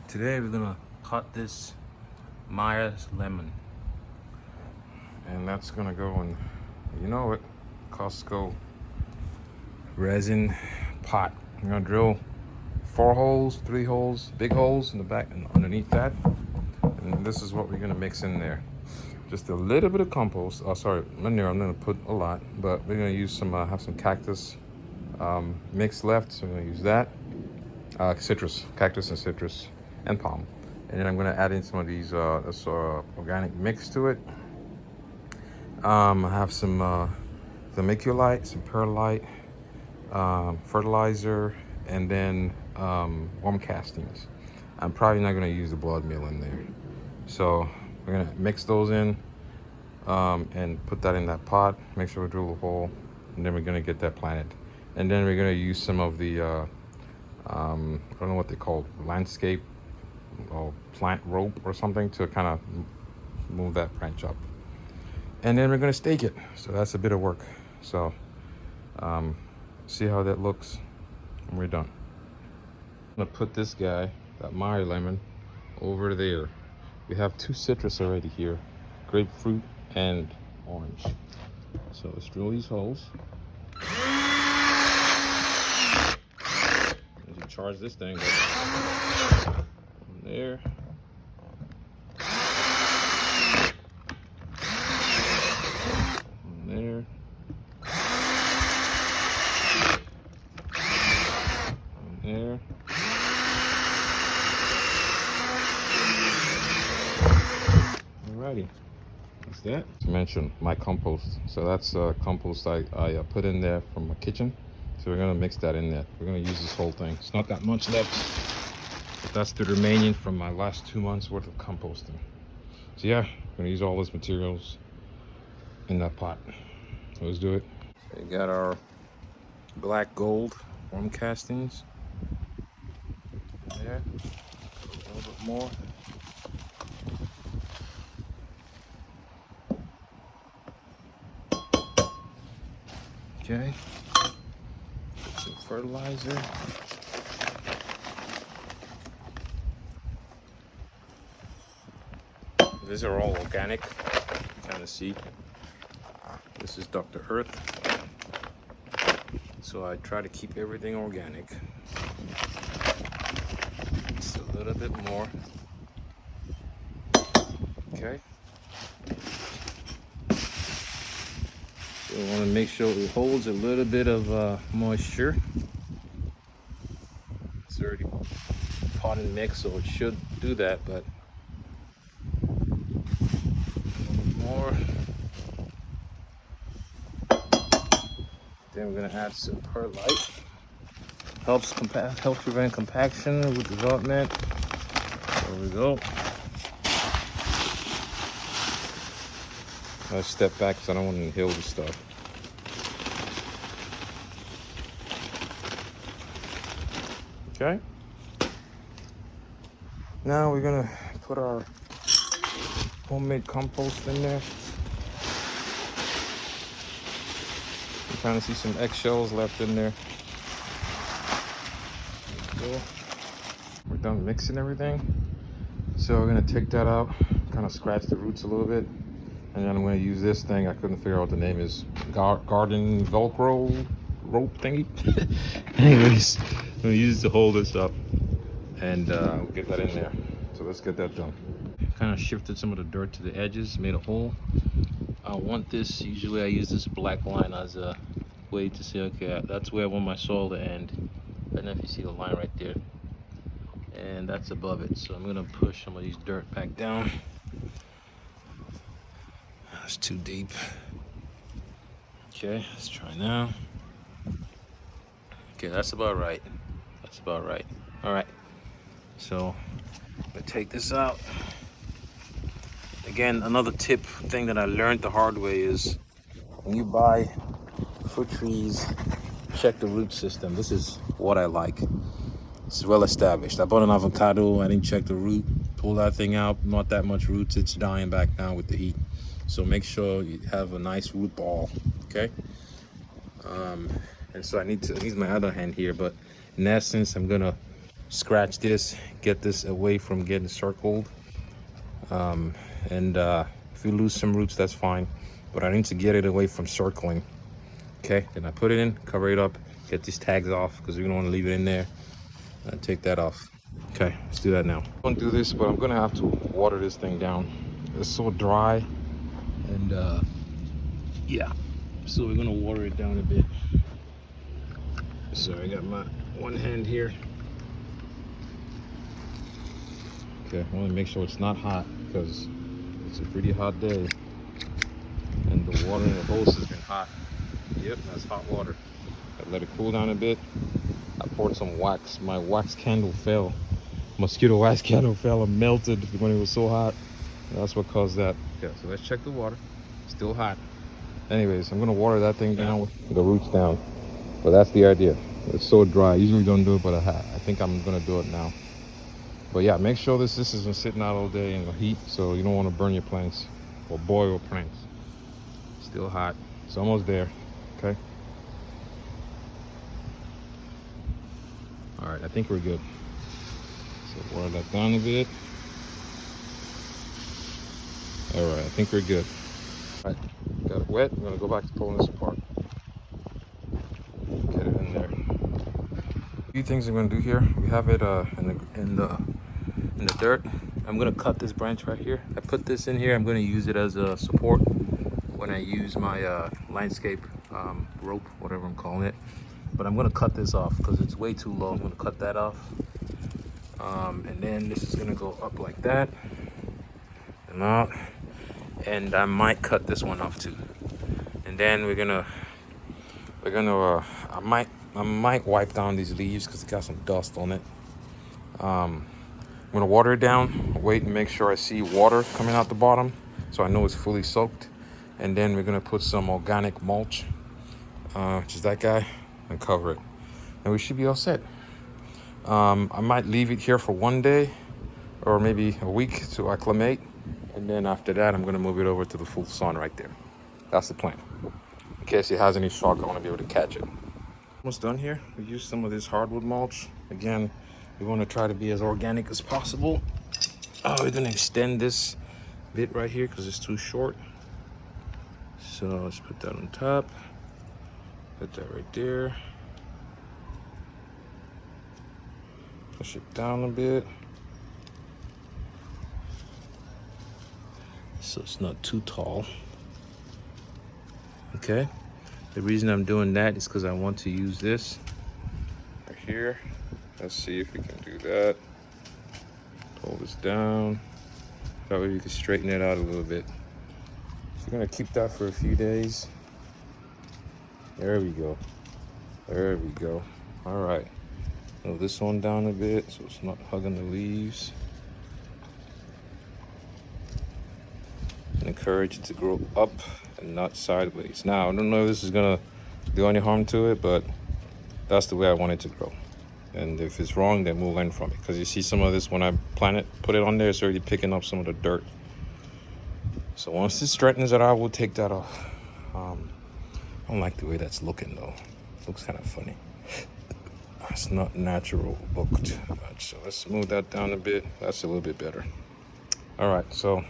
Today we're gonna cut this Meyer's lemon. And that's gonna go in, you know it, Costco resin pot. I'm gonna drill 4 holes, 3 holes, big holes in the back and underneath that. And this is what we're gonna mix in there. Just a little bit of compost. Oh, sorry, manure. I'm gonna put a lot, but we're gonna use some, have some cactus mix left, so I'm gonna use that. Citrus, cactus and citrus, and palm. And then I'm gonna add in some of these organic mix to it. I have some vermiculite, some perlite, fertilizer, and then worm castings. I'm probably not gonna use the blood meal in there. So we're gonna mix those in and put that in that pot. Make sure we drill a hole, and then we're gonna get that planted. And then we're gonna use some of the I don't know what they call landscape or plant rope or something to kind of move that branch up. And then we're gonna stake it. So that's a bit of work. So see how that looks when we're done. I'm gonna put this guy, that Meyer lemon, over there. We have 2 citrus already here, grapefruit and orange. So let's drill these holes. As you charge this thing up from there. From there. From there. Alrighty, that's that. To mention my compost. So that's compost I put in there from my kitchen. So we're gonna mix that in there. We're gonna use this whole thing. It's not that much left, but that's the remaining from my last 2 months worth of composting. So yeah, we're gonna use all those materials in that pot. So let's do it. We got our black gold worm castings in there. A little bit more. Okay. Put some fertilizer. These are all organic. You kind of see. This is Dr. Earth. So I try to keep everything organic. Just a little bit more. Okay. So we want to make sure it holds a little bit of moisture. It's already potted mix, so it should do that, but more. Then we're gonna add some perlite. Helps prevent compaction with development. There we go. I step back because I don't want to inhale this stuff. Okay. Now we're gonna put our homemade compost in there. You kind of see some eggshells left in there. Cool. We're done mixing everything. So we're gonna take that out, kind of scratch the roots a little bit. And then I'm gonna use this thing, I couldn't figure out what the name is. Garden Velcro rope thingy. Anyways, I'm gonna use it to hold this up and we'll get that in there. So let's get that done. Kind of shifted some of the dirt to the edges, made a hole. I want this, usually I use this black line as a way to say, okay, that's where I want my soil to end. I don't know if you see the line right there. And that's above it. So I'm gonna push some of these dirt back down. That's too deep. Okay, let's try now. Okay, that's about right. That's about right. All right, so I'm gonna take this out. Again, another thing that I learned the hard way is when you buy fruit trees, check the root system. This is what I like. It's well established. I bought an avocado, I didn't check the root, pull that thing out, not that much roots, it's dying back now with the heat. So make sure you have a nice root ball, okay? And so I need to use my other hand here, but in essence, I'm gonna scratch this, get this away from getting circled. And if you lose some roots, that's fine, but I need to get it away from circling. Okay, then I put it in, cover it up, get these tags off because we don't want to leave it in there. Take that off. Okay, let's do that now. I won't do this, but I'm gonna have to water this thing down. It's so dry, and yeah, so we're gonna water it down a bit. So I got my one hand here. Okay, I want to make sure it's not hot because it's a pretty hot day, and the water in the hose has been hot. Yep, that's hot water. I let it cool down a bit. I poured some wax. My wax candle fell. Mosquito wax candle fell and melted when it was so hot. That's what caused that. Okay, so let's check the water. Still hot. Anyways, I'm gonna water that thing down with the roots down. But that's the idea. It's so dry. I usually don't do it, but I think I'm gonna do it now. But yeah, make sure this isn't sitting out all day in the heat, so you don't want to burn your plants or boil plants. Still hot. It's almost there. Okay. All right, I think we're good. So water that down a bit. All right, I think we're good. All right, got it wet. I'm gonna go back to pulling this apart. Get it in there. A few things I'm gonna do here. We have it in the dirt. I'm gonna cut this branch right here. I put this in here. I'm gonna use it as a support when I use my landscape rope, whatever I'm calling it. But I'm gonna cut this off because it's way too low. I'm gonna cut that off. And then this is gonna go up like that and out. And I might cut this one off too. And then I might wipe down these leaves because it got some dust on it. I'm gonna water it down, wait and make sure I see water coming out the bottom so I know it's fully soaked. And then we're gonna put some organic mulch, which is that guy, and cover it. And we should be all set. I might leave it here for one day or maybe a week to acclimate. And then after that, I'm gonna move it over to the full sun right there. That's the plan. In case it has any shark, I wanna be able to catch it. Almost done here. We used some of this hardwood mulch. Again, we wanna try to be as organic as possible. We're gonna extend this bit right here because it's too short. So let's put that on top. Put that right there. Push it down a bit. So it's not too tall. Okay. The reason I'm doing that is because I want to use this right here. Let's see if we can do that. Pull this down. That way we can straighten it out a little bit. So we're gonna keep that for a few days. There we go. There we go. All right. Move this one down a bit so it's not hugging the leaves. And encourage it to grow up and not sideways. Now, I don't know if this is gonna do any harm to it, but that's the way I want it to grow. And if it's wrong, then we'll learn from it. Because you see some of this, when I put it on there, it's already picking up some of the dirt. So once it straightens it out, we'll take that off. I don't like the way that's looking though. Looks kind of funny. It's not natural look too much. So let's smooth that down a bit. That's a little bit better. All right, so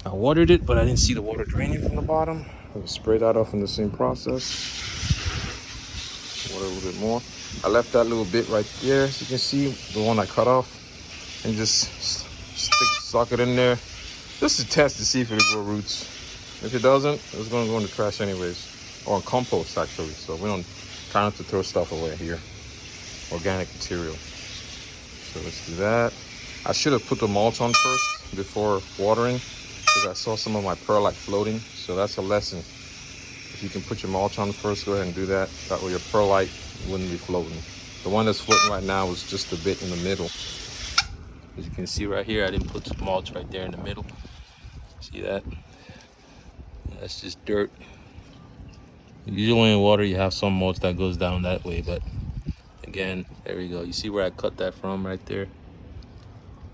I watered it, but I didn't see the water draining from the bottom. I'll spray that off in the same process. Water a little bit more. I left that little bit right there, as you can see, the one I cut off, and just sock it in there, just to test to see if it'll grow roots. If it doesn't, it's gonna go in the trash anyways, or in compost actually. So we don't try not to throw stuff away here. Organic material. So let's do that. I should have put the mulch on first before watering because I saw some of my perlite floating. So that's a lesson. If you can put your mulch on first, go ahead and do that. That way your perlite wouldn't be floating. The one that's floating right now is just a bit in the middle. As you can see right here, I didn't put some mulch right there in the middle. See that? That's just dirt. Usually in water you have some mulch that goes down that way, but again, there we go. You see where I cut that from right there?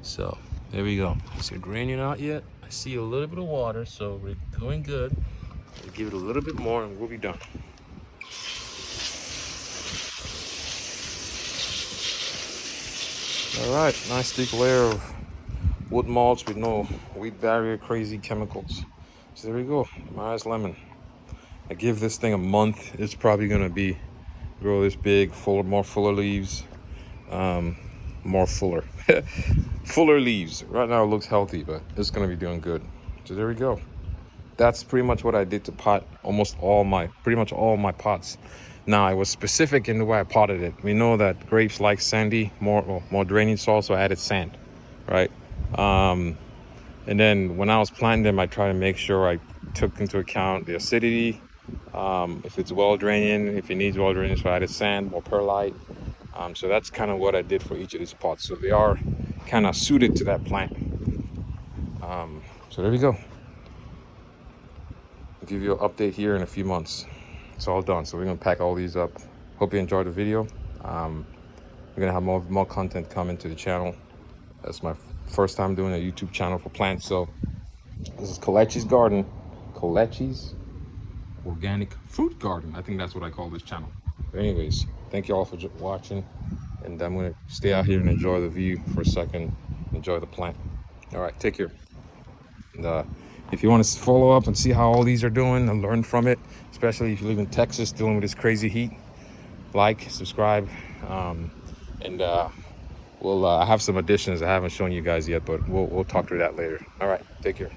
So there we go. Is it draining out yet? I see a little bit of water, so we're doing good. We'll give it a little bit more and we'll be done. All right, nice thick layer of wood mulch with no weed barrier, crazy chemicals. So there we go, Meyer's lemon. I give this thing a month. It's probably gonna be grow this big, fuller, more fuller leaves, more fuller, fuller leaves. Right now it looks healthy, but it's gonna be doing good. So there we go. That's pretty much what I did to pot pretty much all my pots. Now I was specific in the way I potted it. We know that grapes like sandy, more draining soil, so I added sand, right? And then when I was planting them, I try to make sure I took into account the acidity, if it's well draining, if it needs well draining, so I added sand, more perlite. So that's kind of what I did for each of these pots. So they are kind of suited to that plant. So there we go. I'll give you an update here in a few months. It's all done. So we're gonna pack all these up. Hope you enjoyed the video. We're gonna have more content coming to the channel. That's my first time doing a YouTube channel for plants. So this is Kalechi's Garden. Kalechi's Organic Fruit Garden. I think that's what I call this channel. But anyways, thank you all for watching. And I'm gonna stay out here and enjoy the view for a second. Enjoy the plant. All right, take care. And if you want to follow up and see how all these are doing and learn from it, especially if you live in Texas dealing with this crazy heat, like, subscribe, and we'll I have some additions I haven't shown you guys yet, but we'll talk through that later. All right, take care.